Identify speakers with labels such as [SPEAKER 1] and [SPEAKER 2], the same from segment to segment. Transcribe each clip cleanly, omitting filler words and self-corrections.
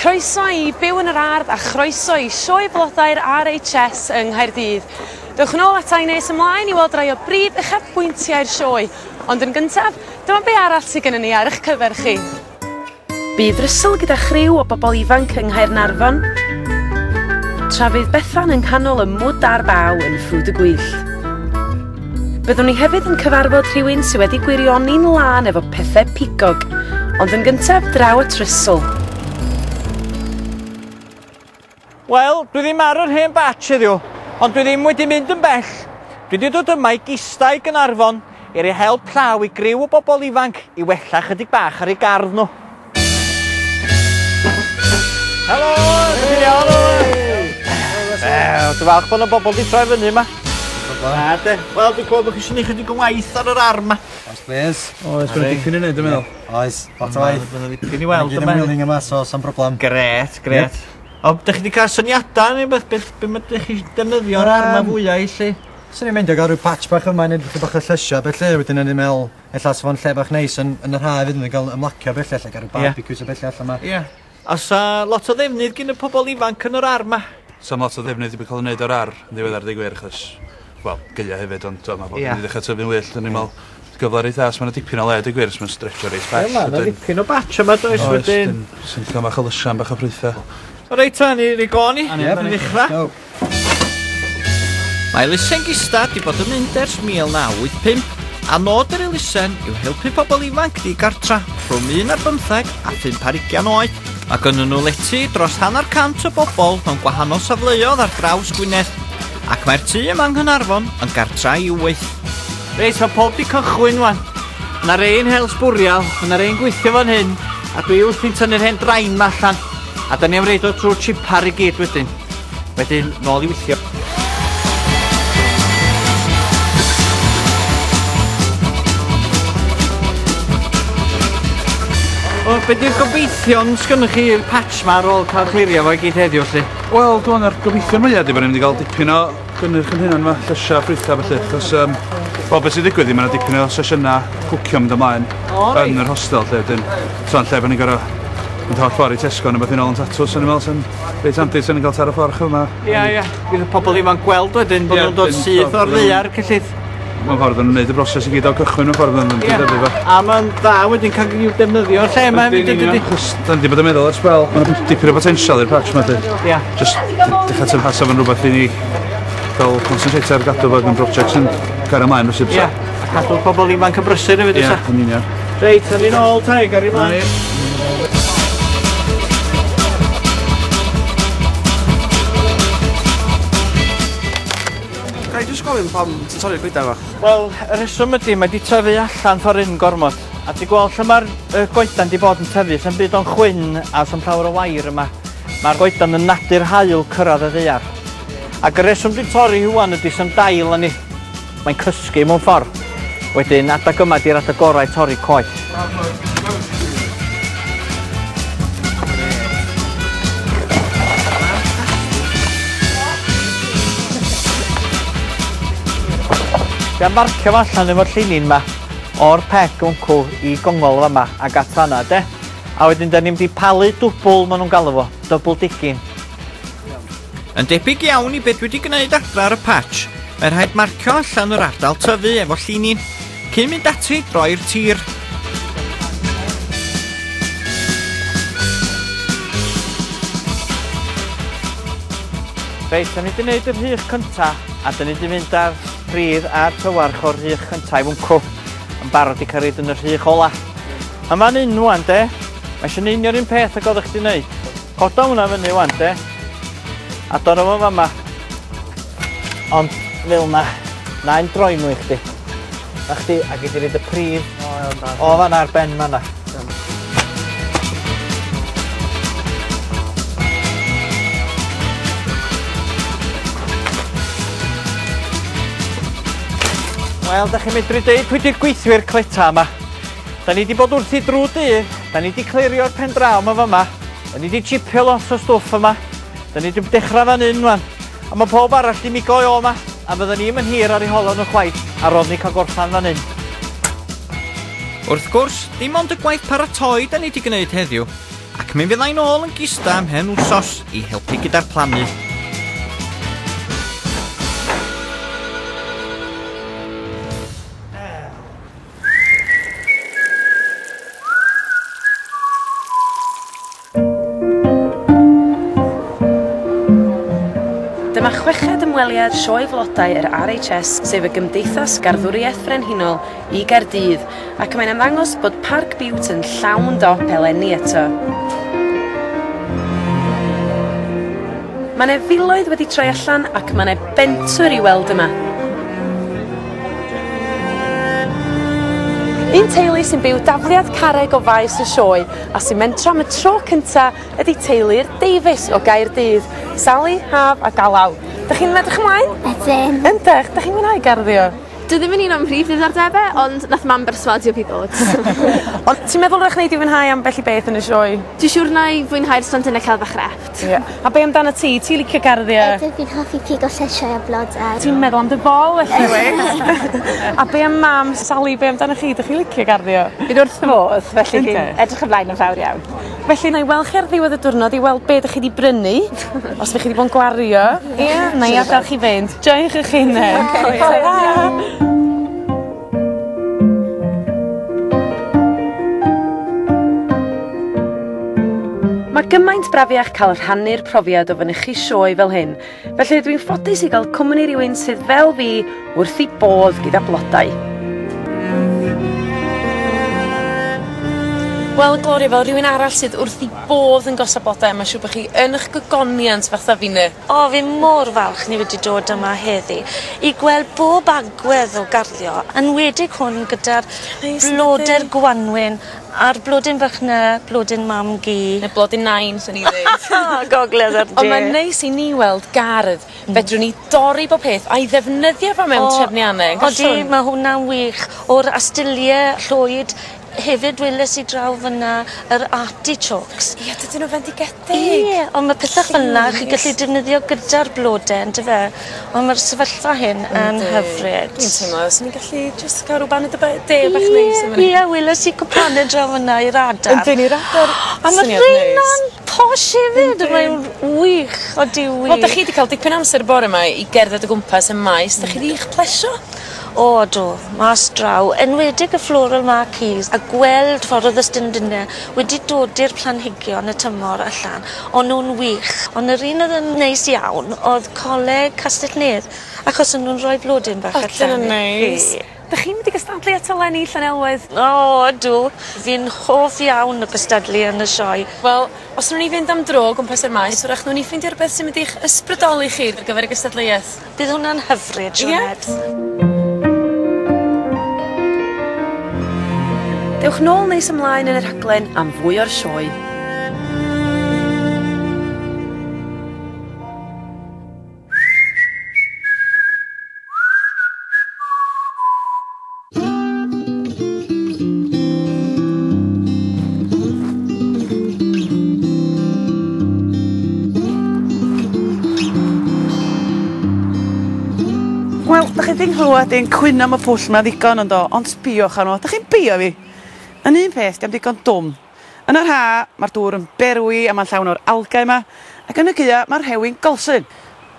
[SPEAKER 1] Croeso I byw yn yr Ardd a chroeso I sioe blodau'r RHS yng Nghaerdydd. Dewch yn ôl ata I nes ymlaen I weld rai o brif uchafbwyntiau'r sioe, ond yn gyntaf, dyma be arall sydd gennym ni ar eich cyfer chi. Bydd rysl gyda chriw o bobl ifanc yng Nghaernarfon, tra fydd Bethan yng nghanol y mwd a'r baw yn ffrwd y gwyllt. Byddwn ni hefyd yn cyfarfod rhywun sydd wedi gwirioni'n lân efo pethau pigog, ond yn gyntaf draw y trysl.
[SPEAKER 2] Wel, dwi ddim ar yr hen batch heddiw, ond dwi ddim wedi mynd yn bell. Dwi wedi dod yma I Gisda I Gaernarfon I roi help llaw I griw o bobl ifanc I wella chydig bach ar eu gardd nhw. Helo! Dwi'n iawn o! Dwi'n falch bod yna bobl wedi troi fyny yma. Wel, dwi'n gwybod bod chi eisiau gwneud chydig o waith ar yr ar yma.
[SPEAKER 3] Oes, please.
[SPEAKER 4] Oes, bydd dipyn I wneud, dwi'n meddwl.
[SPEAKER 3] Oes, lot o waith.
[SPEAKER 2] Bydd dipyn I weld yma.
[SPEAKER 3] Dwi'n yma, so sam problem.
[SPEAKER 2] Gret, gret. O, ydych chi wedi cael syniadau neu beth mae ydych chi defnyddio'r ar yma fwyau I lle?
[SPEAKER 3] Swn i'n mynd o gael rhyw patch bach yma, neu rhyw bach o llysiau, felly wedyn yn meddwl, ella sa fo'n lle bach neis yn yr haf iddyn nhw gael ymlacio felly, lle gael rhyw barbecues o felly allan yma.
[SPEAKER 2] Ie. A sa lot o ddefnydd gyn y pobl ifanc yn yr ar yma?
[SPEAKER 4] Sam lot o ddefnydd wedi cael ei wneud o'r ar, yn ddiweddar dy gwir, achos, wel, geia hefyd, ond mae bod wedi dechrau tyfu'n wyllt, yn i'n meddwl, gyfler eitha, os mae'n dipyn o le dy gwir, os mae'n stretcho reis bell.
[SPEAKER 2] Ie, mae'n dipyn o batch yma, does wedyn.
[SPEAKER 4] Sy'n cael bach o lysian, bach o ffrwythau.
[SPEAKER 2] O reit ta, ni goni, yn ddechrau. Mae elusen Gisda di bod yn mynd ers 1985, a nod yr elusen yw helpu pobl ifanc di-gartra rhwng 1 ar 15 a 5 ar 20 oed, ac yn nhw leti dros 100 o bobl mewn gwahanol safleoedd ar draws Gwynedd, ac mae'r tŷ yma yng Nghaernarfon yn gartra I 8. Reit, mae pob di cychwyn wan. Yna'r ein hel sbwriel, yna'r ein gweithio fan hyn, a dwi wrth ni'n tynnu'r hen drain ma allan. A da ni am reid o trwy'r chipar I gyd wedyn. Wedyn, nôl I weithio. O, be di'r gobeithio'n sgynnych chi'r patch ma ar ôl cael clirio fo I gyd heddiw, lle?
[SPEAKER 4] Wel, dwi'n ar gobeithio'n mwyaf, di bod ni'n mynd I gael dipyn o gynnyrch yn hynna'n yma, llysia, ffrwythau felly, achos, wel, beth sy'n digwydd, mae yna dipyn o sesiynau cwcio mynd ymlaen yn yr hostel, lle, wedyn, lle bod ni'n gorau mynd holl ffordd I Tesco neu beth i'n ôl yn tatws, yn ymwneud sy'n reit handi sy'n cael tar o ffordd yma. Ie.
[SPEAKER 2] Bydd y pobl ifanc gweld wedyn bod nhw'n dod syth o'r ddaear, cyllid.
[SPEAKER 4] Mae'n ffordd yn wneud y broses I gyd o cychwyn o'r ffordd yn dyddefu fo.
[SPEAKER 2] A mae'n dda wedyn cael i'w defnyddio'r lle yma.
[SPEAKER 4] Da ni bod yn meddwl ar sbel, mae'n dipyn o potensial i'r patch yma.
[SPEAKER 2] Ie.
[SPEAKER 4] Just dechrau tyn hasaf yn rhywbeth I ni fel concentrate ar gadw fod yn brosiect sy'n gael ymlaen rhywbeth. Ie.
[SPEAKER 2] A cadw pobl ifanc yn brysur hefyd.
[SPEAKER 4] Ie, yn union.
[SPEAKER 2] Reit, yn un ôl ta I gael ymlaen.
[SPEAKER 3] Ga I jyst gofyn pam ti'n torri'r goedan fo?
[SPEAKER 2] Wel, y reswm ydy, mae di tyfu allan ffordd un gormod. A di gweld lle mae'r goedan di bod yn tyfu, sy'n byd o'n chwyn a sy'n llawer o wair yma. Mae'r goedan yn nadur hael cyrraedd y ddaear. Ac y reswm di torri hwan ydy sy'n dail yn ni. Mae'n cysgu mewn ffordd. Wedyn, adag yma di'r adag gorau torri coeth. Dwi'n marcio fo allan efo'r llinyn yma o'r peg wncw I gongol yma ag at fanna, de? A wedyn da ni'n mynd I palu dwbl maen nhw'n galw fo, double digging. Yn debyg iawn I beth wedi gwneud adra ar y patch, mae'n rhaid marcio allan yr ardal tyfu efo llinyn, cyn mynd ati droi'r tir. Reit, da ni wedi gwneud yr rhych cynta, a da ni wedi mynd ar pridd a'r tywarch o'r rhych cynta I wncw, yn barod I cael reid yn yr rhych ola. A ma'n un wan, de? Mae eisiau neud yr un peth ag oeddech chdi'n neud. Coda hwnna fyny wan, de? A dod o fo fama. Ond fel na, na'n droi nhw I chdi. Na chdi, ac I di reid y pridd o fanna ar ben fanna. Wel, da chi'n medru deud pwy di'r gweithwyr cleta yma. Da ni wedi bod wrthi drwy dydd, da ni wedi clirio'r pen draw yma fama, da ni wedi chipio lot o stwff yma, da ni wedi dechrau fan un wan, a mae pob arall di migo o yma, a fydda ni'm yn hir ar ei holon o chwaith, a roedd ni cael gorffan fan un. Wrth gwrs, dim ond y gwaith paratoi da ni wedi gwneud heddiw, ac mi fyddai'n ôl yn Gisda am hen wsos i helpu gyda'r plannu.
[SPEAKER 1] Dyma chweched ymweliad sioe flodau yr RHS sef y Gymdeithas Garddwriaeth Frenhinol i Gaerdydd ac mae'n ymddangos bod Parc Biwt yn llawn dop eleni eto. Mae 'na filoedd wedi troi allan ac mae 'na bentwr i weld yma. Un teulu sy'n byw dafliad carreg o faes y sioe a sy'n mentro am y tro cynta ydy teulu'r Davies o Gaerdydd, Sally, Haf a Galaw. Dach chi'n edrych ymlaen?
[SPEAKER 5] Ydyn.
[SPEAKER 1] Yndych, dach chi'n mwynhau garddio?
[SPEAKER 5] Dwi ddim yn un o'n prif ddiddordebau, ond nath mam berswadio fi ddod.
[SPEAKER 1] Ond ti'n meddwl rach wneud i fwynhau am bell i beth yn y sioe?
[SPEAKER 5] Dwi'n siŵr na i fwynhau'r stondinau cael fach crefft.
[SPEAKER 1] Ie. A be amdano ti? Ti'n licio garddio?
[SPEAKER 5] Ydw, fi'n hoffi pigo llysiau a blodau.
[SPEAKER 1] Ti'n meddwl am dy bol felly? A be am mam, Sally, be amdano chi? Dach chi'n licio garddio?
[SPEAKER 6] Fi'n wrth fy modd, felly fi'n edrych ymlaen yn fawr iawn.
[SPEAKER 1] Felly na i weld chi ar ddiwedd y diwrnod i weld be ydych chi wedi brynu, os ydych chi wedi bod yn gwario. Ie, na i adael chi fynd. Joiwch eich hunain. Mae gymaint brafiach cael rhannu'r profiad o fynychu sioe fel hyn, felly dwi'n ffodus i gael cwmni rhywun sydd fel fi wrth i bodd gyda blodau. Wel, Gloria, fel rhywun arall sydd wrth i bodd yn gosod blodau, mae'n siŵr bod chi yn eich gygoniant fatha finne.
[SPEAKER 7] O, fi mor falch ni wedi dod yma heddi i gweld bob agwedd o garddio, yn wedig hwn gyda'r blodau'r gwanwyn a'r blodyn fach na, blodyn mam gi.
[SPEAKER 1] Neu blodyn nain, sy'n ni ddweud.
[SPEAKER 7] Gogledd ar de.
[SPEAKER 1] Ond mae'n neis i ni weld gardd. Fedrwn ni dorri bob peth a'i ddefnyddio fa mewn trefniannau.
[SPEAKER 7] Odi, mae hwnna'n wych. O'r astuliau llwyd, hefyd weles i draw fyna yr artichokes.
[SPEAKER 1] Ie, dydyn nhw fendigedig.
[SPEAKER 7] Ie, ond mae pethau fyna chi gallu defnyddio gyda'r blodau, ynddo fe? Ond mae'r sefyllfa hyn yn hyfryd.
[SPEAKER 1] Dwi'n teimlo, os ni'n gallu just cael rhywbeth de bach neis yn
[SPEAKER 7] Ie, weles i cwpanau draw fyna i'r adar.
[SPEAKER 1] Yndyn ni'r adar.
[SPEAKER 7] A mae rhywun posh hefyd, mae'n wych, odi wych.
[SPEAKER 1] Wel, da chi wedi cael dipyn amser y bore yma i gerdded o gwmpas y maes. Da chi wedi eich plesio?
[SPEAKER 7] O, do, mas draw. Enwedig y floral marquees a gweld ffordd y stendinau wedi dod i'r planhigion y tymor allan. Ond nhw'n wych. Ond yr un oedd yn neis iawn oedd coleg Castell Nedd, achos o'n nhw'n rhoi blodyn bach allan.
[SPEAKER 1] Dyna neis. Da chi'n mynd i gystadlu ato Lenny Llanelwedd?
[SPEAKER 7] O, ydw. Fi'n hoff iawn o gystadlu yn y sioe.
[SPEAKER 1] Wel, os nhw'n ni fynd am dro gwmpas yr maes, wrach nhw'n ni ffeindio rhywbeth sy'n mynd i'ch ysbrydoli chi ar gyfer y gystadleuaeth.
[SPEAKER 7] Bydd hwnna'n hyfryd, Sioned.
[SPEAKER 1] Dewch nôl neis ymlaen yn yr rhaglen am fwy o'r sioe.
[SPEAKER 6] Wel, da chi ddim clywed i'n cwyno am y pwll yma ddigon yndo, ond sbiwch arno. Da chi'n bio fi? Yn un peth, diam digon dwm. Yn yr ha, mae'r dŵr yn berwi a mae'n llawn o'r algau yma, ac yn y gya, mae'r rhewyn golsyn.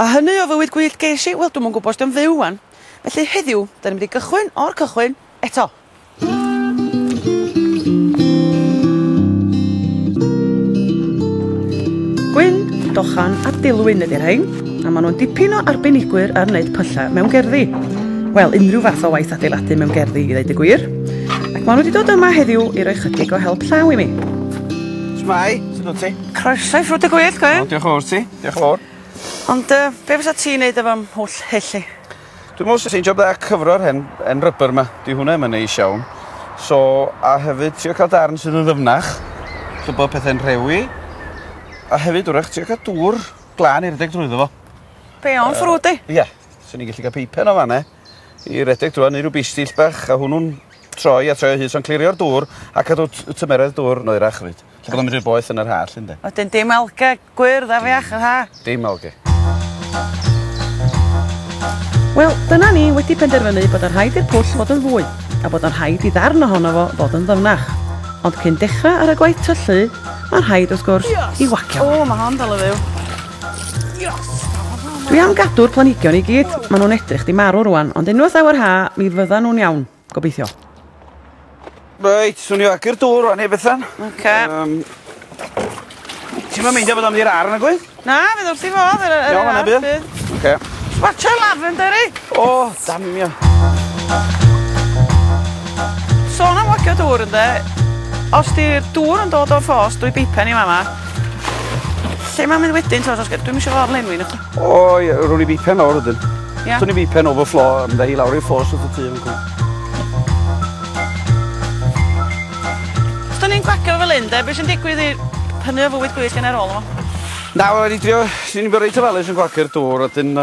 [SPEAKER 6] A hynny o fywyd gwyllt ges i, wel, dwi'n mwyn gwybod os dwi'n fyw wan. Felly heddiw, da ni'n mynd i gychwyn o'r cychwyn eto. Gwyn, dochan a dilwyn ydy'r rhain, a maen nhw'n dipyn o arbenigwyr ar wneud pylla mewn gerddi. Wel, unrhyw fath o waith adeiladu mewn gerddi i ddeud y gwir. Ac maen nhw wedi dod yma heddiw i roi chydig o help llaw i mi.
[SPEAKER 3] Shmai, sy'n dod ti?
[SPEAKER 6] Croeso i ffrwd y gwyll, Gwyn.
[SPEAKER 3] Diolch yn fawr ti, diolch yn fawr.
[SPEAKER 6] Ond be fysa ti'n neud efo mhwll hellu?
[SPEAKER 4] Dwi'n meddwl sy'n job dda cyfro'r hen rybr yma. Di hwnna yma neis iawn. So, a hefyd trio cael darn sydd yn ddyfnach. So bod pethau'n rhewi. A hefyd wrach trio cael dŵr glân i redeg drwyddo fo.
[SPEAKER 6] Be o'n ffrwd i?
[SPEAKER 4] Ie, sy'n ni'n gallu cael pipen o fanna i redeg drwyddo, neu rhyw bistill bach, a hwnnw'n troi a troi o hyd, so'n clirio'r dŵr a cadw tymeredd dŵr noerach fyd. Lle bod o'n mynd i'r boeth yn yr hall, ynddo.
[SPEAKER 6] Wedyn dim alga, gwyrdd a fiach yr ha.
[SPEAKER 4] Dim alga.
[SPEAKER 6] Wel, dyna ni wedi penderfynu bod yn rhaid i'r pwll fod yn fwy, a bod yn rhaid i ddarn ohono fo fod yn ddyfnach. Ond cyn dechrau ar y gwaith tyllu, Mae'n rhaid wrth gwrs i wacio.
[SPEAKER 5] O, mae hon dal o fyw.
[SPEAKER 6] Dwi am gadw'r planhigion I gyd. Maen nhw'n edrych di marw rwan, ond unwaith awr ha, mi fyddan nhw'n iawn. Gobeithio.
[SPEAKER 4] Reit, swn i agu'r dŵr rwan i Bethan. Ti'n ma'n meindio bod am di'r ar yna gwyth?
[SPEAKER 6] Na, fydd wrth I fod.
[SPEAKER 4] Iawn, yna bydd.
[SPEAKER 6] Watcha lavender I.
[SPEAKER 4] O, damio.
[SPEAKER 6] Sôn am wacio dŵr ynde, os di'r dŵr yn dod o'r ffos drwy bipen I mama, lle mae'n mynd wedyn, dwi'n mysio fawr lenwi nhw.
[SPEAKER 4] O, rwy'n i bipen lawr ydyn. Swn i bipen overflow, am da I lawr i'r ffos wrth y tŷ.
[SPEAKER 6] Os da ni'n gwacio fel un, beth sy'n digwydd I pynnu o fwyd gwyllt gen ar ôl yma?
[SPEAKER 4] Na, wedi trio, sy'n ni'n byrju tyfelus yn gwacio'r dŵr, ydyn,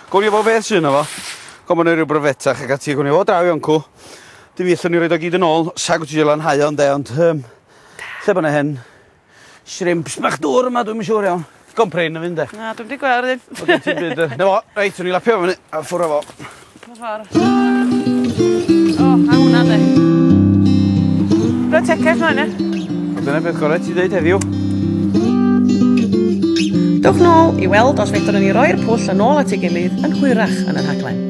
[SPEAKER 4] gwn i fo beth sy'n efo. Gofyn i ryw brofetach ac ati, gwn i fo draw iawn cw. Dim eithon ni roed o gyd yn ôl, sag wyt ti'n lanhau ond ond lle bod yna hen shrimps bach dŵr yma, dwi'n siŵr iawn. Gomprein yn fynd e.
[SPEAKER 6] Na, dwi'n di gweld ydyn.
[SPEAKER 4] Na fo, reit, o'n i lapio fyny, a ffwrdd fo.
[SPEAKER 6] O, a hwnna de. Rhaid tecau mlaen e.
[SPEAKER 4] Dyna beth gorau ti ddeud heddiw.
[SPEAKER 6] Dewch nôl I weld os fedrwn ni roi'r pwll yn ôl at ei gilydd yn hwyrach yn yr rhaglen.